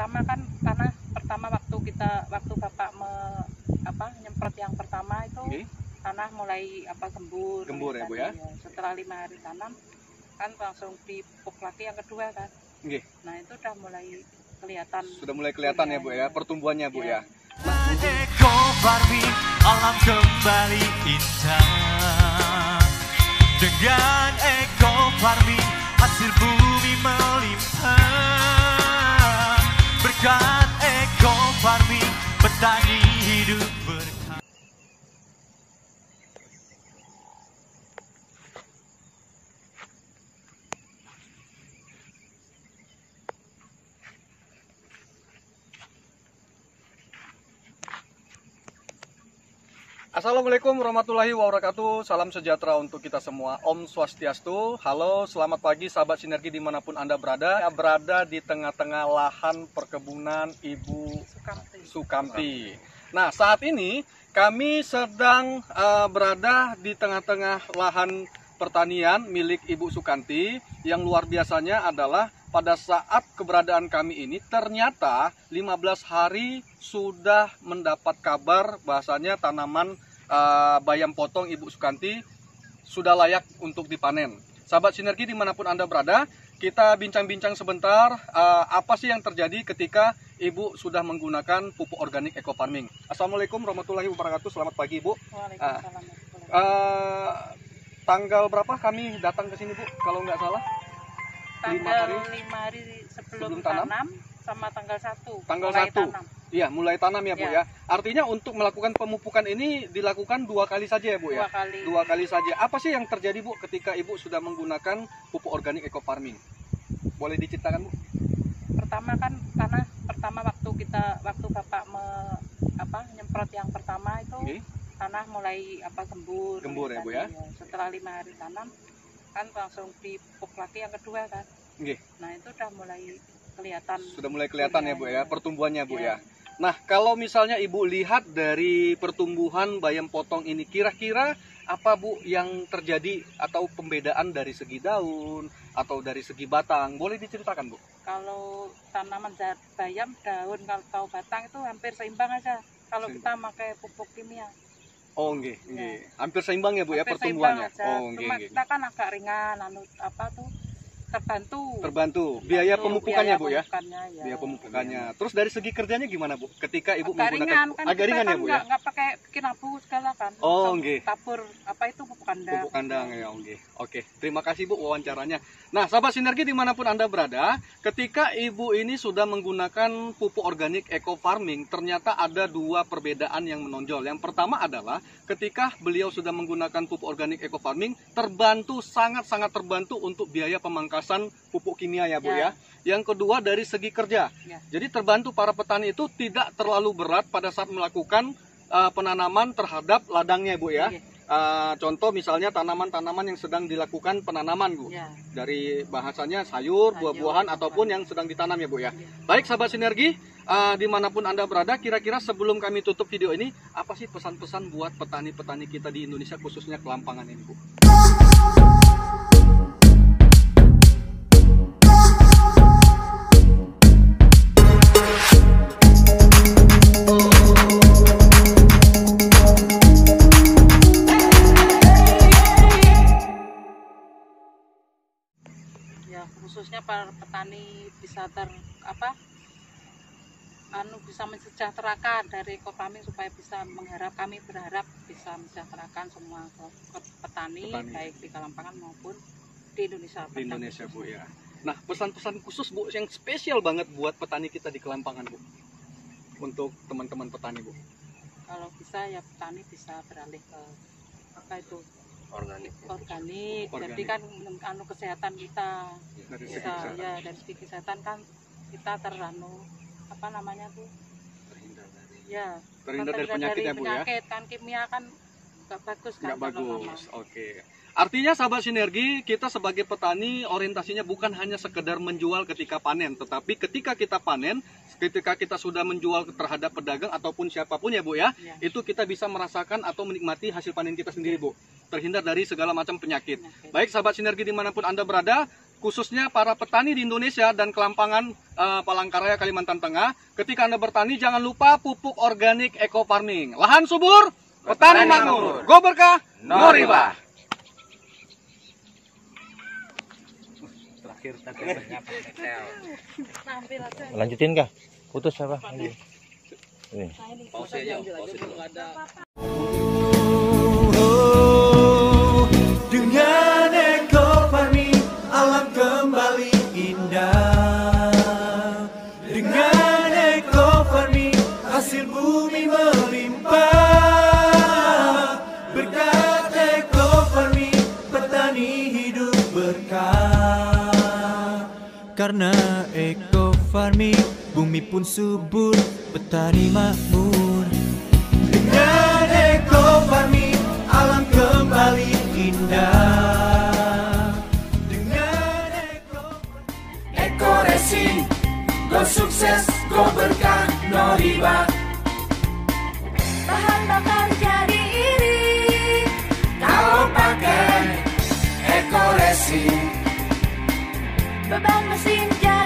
pertama kan tanah pertama waktu Bapak nyemprot yang pertama itu tanah mulai gembur ya Bu ya. Setelah 5 hari tanam kan langsung dipupuk lagi yang kedua kan. Nah itu udah mulai kelihatan. Sudah mulai kelihatan ya Bu ya, pertumbuhannya Bu ya. Eko farming, alam kembali indah. Dengan eko farming hasil bumi melimpah. Berkat eko farming petani hidup berkah. Assalamualaikum warahmatullahi wabarakatuh. Salam sejahtera untuk kita semua. Om Swastiastu. Halo, selamat pagi sahabat sinergi dimanapun Anda berada. Saya berada di tengah-tengah lahan perkebunan Ibu Sukamti. Nah, saat ini kami sedang berada di tengah-tengah lahan pertanian milik Ibu Sukamti. Yang luar biasanya adalah pada saat keberadaan kami ini ternyata 15 hari sudah mendapat kabar bahasanya tanaman bayam potong Ibu Sukamti sudah layak untuk dipanen. Sahabat sinergi dimanapun Anda berada, kita bincang-bincang sebentar apa sih yang terjadi ketika Ibu sudah menggunakan pupuk organik eco farming. Assalamualaikum warahmatullahi wabarakatuh, selamat pagi Ibu. Waalaikumsalam. Tanggal berapa kami datang ke sini Bu, kalau nggak salah? Tanggal 5 hari sebelum tanam sama tanggal 1. Tanggal 1. Iya, mulai tanam ya Bu ya. Artinya untuk melakukan pemupukan ini dilakukan 2 kali saja ya Bu ya? 2 kali saja. Apa sih yang terjadi Bu ketika Ibu sudah menggunakan pupuk organik eco farming? Boleh diceritakan Bu? Pertama kan tanah pertama waktu Bapak nyemprot yang pertama itu tanah mulai gembur ya Bu ya. Setelah 5 hari tanam kan langsung dipupuk lagi yang kedua kan. Nah itu udah mulai kelihatan. Sudah mulai kelihatan ya Bu ya, pertumbuhannya Bu ya. Nah kalau misalnya Ibu lihat dari pertumbuhan bayam potong ini, kira-kira apa Bu yang terjadi atau pembedaan dari segi daun atau dari segi batang? Boleh diceritakan Bu? Kalau tanaman bayam daun kalau batang itu hampir seimbang aja kalau kita pakai pupuk kimia. Oh nggih, hampir seimbang ya Bu ya pertumbuhannya. Cuma kita kan agak ringan, terbantu. Biaya pemupukannya Bu ya. Ya. Biaya pemupukannya. Terus dari segi kerjanya gimana Bu? Ketika Ibu menggunakan agak ringan ya Bu ya. Nggak pakai bikin abu segala kan. Tabur pupuk kandang. Pupuk kandang ya, Oke. Terima kasih Bu wawancaranya. Nah, sahabat sinergi dimanapun Anda berada, ketika Ibu ini sudah menggunakan pupuk organik eco farming, ternyata ada 2 perbedaan yang menonjol. Yang pertama adalah ketika beliau sudah menggunakan pupuk organik eco farming, sangat-sangat terbantu untuk biaya pemangkasan pupuk kimia ya Bu ya. Yang kedua dari segi kerja. Jadi terbantu para petani itu tidak terlalu berat pada saat melakukan penanaman terhadap ladangnya Bu ya. Contoh misalnya tanaman-tanaman yang sedang dilakukan penanaman Bu. Dari bahasanya sayur, buah-buahan ataupun yang sedang ditanam ya Bu ya. Baik sahabat sinergi, dimanapun Anda berada, kira-kira sebelum kami tutup video ini, apa sih pesan-pesan buat petani-petani kita di Indonesia khususnya Kelampangan ini Bu? Khususnya para petani bisa bisa mensejahterakan dari eco farming supaya kami berharap bisa mensejahterakan semua petani baik di Kelampangan maupun di Indonesia. Di Indonesia Bu ya. Nah, pesan-pesan khusus Bu yang spesial banget buat petani kita di Kelampangan Bu. Untuk teman-teman petani Bu. Kalau bisa ya petani bisa beralih ke organik. Jadi kan kesehatan kita dari segi kesehatan kan kita terhindar dari penyakitnya Bu ya. Kan kimia kan nggak bagus kan. Nggak bagus. Oke. Artinya sahabat sinergi, kita sebagai petani orientasinya bukan hanya sekedar menjual ketika panen, tetapi ketika kita panen, ketika kita sudah menjual terhadap pedagang ataupun siapapun ya Bu ya, itu kita bisa merasakan atau menikmati hasil panen kita sendiri Bu, terhindar dari segala macam penyakit. Baik sahabat sinergi dimanapun Anda berada, khususnya para petani di Indonesia dan Kelampangan, Palangkaraya, Kalimantan Tengah. Ketika Anda bertani, jangan lupa pupuk organik eco farming. Lahan subur, petani makmur. Go berkah, no riba. Lanjutin kah? Putus apa? Ini. Dengan eco farming alam kembali indah. Dengan eco farming hasil bumi melimpah. Berkat eco farming petani hidup berkah. Karena eco farming bumi pun subur, petani makmur. Dengan eco farming alam kembali indah. Dengan eco racing, go sukses, go berkah, no riba. Bahan bakar jadi irit Kalau pakai eco racing, beban mesin jadi